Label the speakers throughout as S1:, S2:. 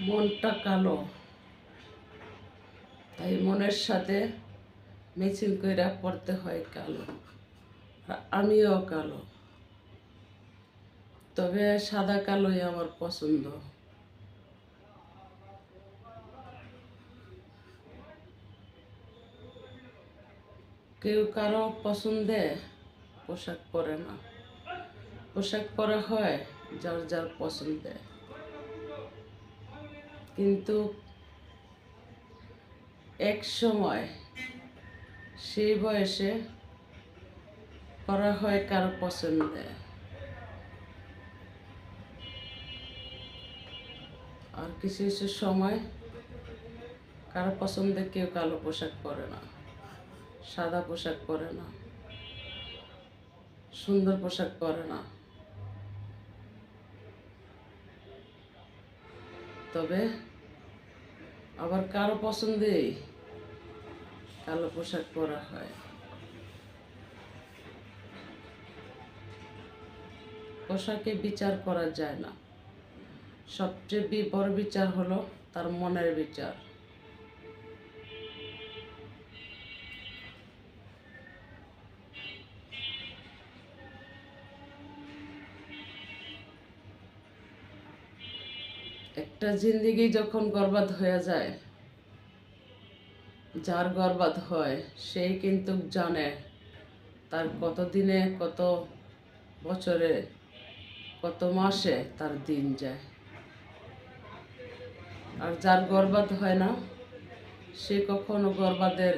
S1: মনটা কালো, তাই মনের সাথে ম্যাচিং কইরা পড়তে হয় কালো। আর আমিও কালো, তবে সাদা কালোই আমার পছন্দ। কেউ কারো পছন্দে পোশাক পরে না, পোশাক পরা হয় যার যার পছন্দে। কিন্তু এক সময় সেই বয়সে করা হয় কারো পছন্দে, আর কিছু কিছু সময় কারো পছন্দে কেউ কালো পোশাক পরে না, সাদা পোশাক পরে না, সুন্দর পোশাক পরে না। তবে আবার কারো পছন্দেই কালো পোশাক পরা হয়। পোশাকে বিচার করা যায় না, সবচেয়ে বড় বিচার হলো তার মনের বিচার। একটা জিন্দেগি যখন বরবাদ হয়ে যায়, যার বরবাদ হয় সেই কিন্তু জানে তার কত দিনে, কত বছরে, কত মাসে তার দিন যায়। আর যার বরবাদ হয় না, সে কখনো বরবাদের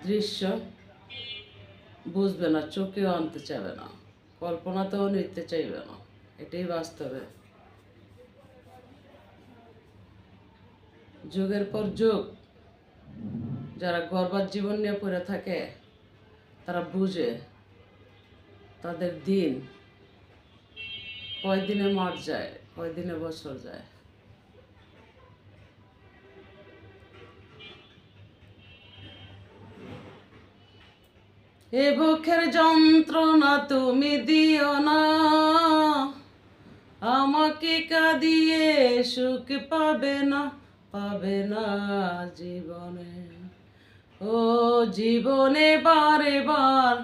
S1: দৃশ্য বুঝবে না, চোখেও আনতে চাইবে না, কল্পনাতেও নিতে চাইবে না। এটাই বাস্তবে। যুগের পর যুগ যারা বরবাদ জীবন নিয়ে পড়ে থাকে, তারা বুঝে তাদের দিন কয়দিনে মাস যায়, কয়দিনে বছর যায়। এ বুকের যন্ত্রণা তুমি দিও না, আমাকে কাঁদিয়ে সুখ পাবে না, পাবে না জীবনে। ও জীবনে বারে বার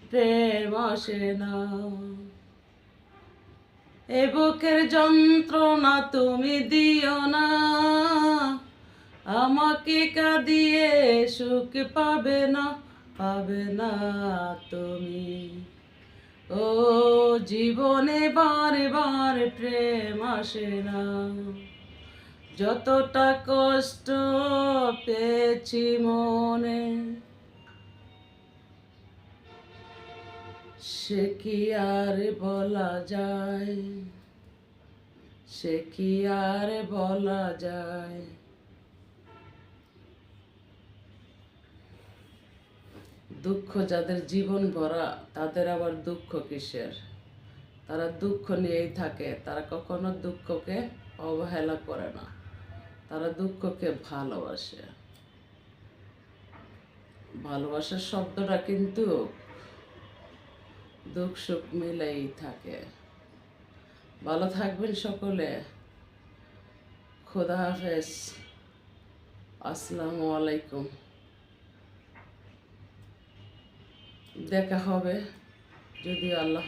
S1: প্রেম আসে না। এ বুকের যন্ত্রণা তুমি দিও না, আমাকে কাঁদিয়ে সুখ পাবে না, পাবে না তুমি। ও জীবনে বারে বার প্রেম আসে না। যতটা কষ্ট পেয়েছি মনে, সে কি আর বলা যায়, সে কি আর বলা যায়। দুঃখ যাদের জীবন ভরা, তাদের আবার দুঃখ কিসের? তারা দুঃখ নিয়েই থাকে, তারা কখনো দুঃখকে অবহেলা করে না, তারা দুঃখকে ভালোবাসে। ভালোবাসার শব্দটা কিন্তু দুঃখ সুখ মিলেই থাকে। ভালো থাকবেন সকলে। খোদা হাফেজ। আসসালামু আলাইকুম। দেখা হবে যদি আল্লাহ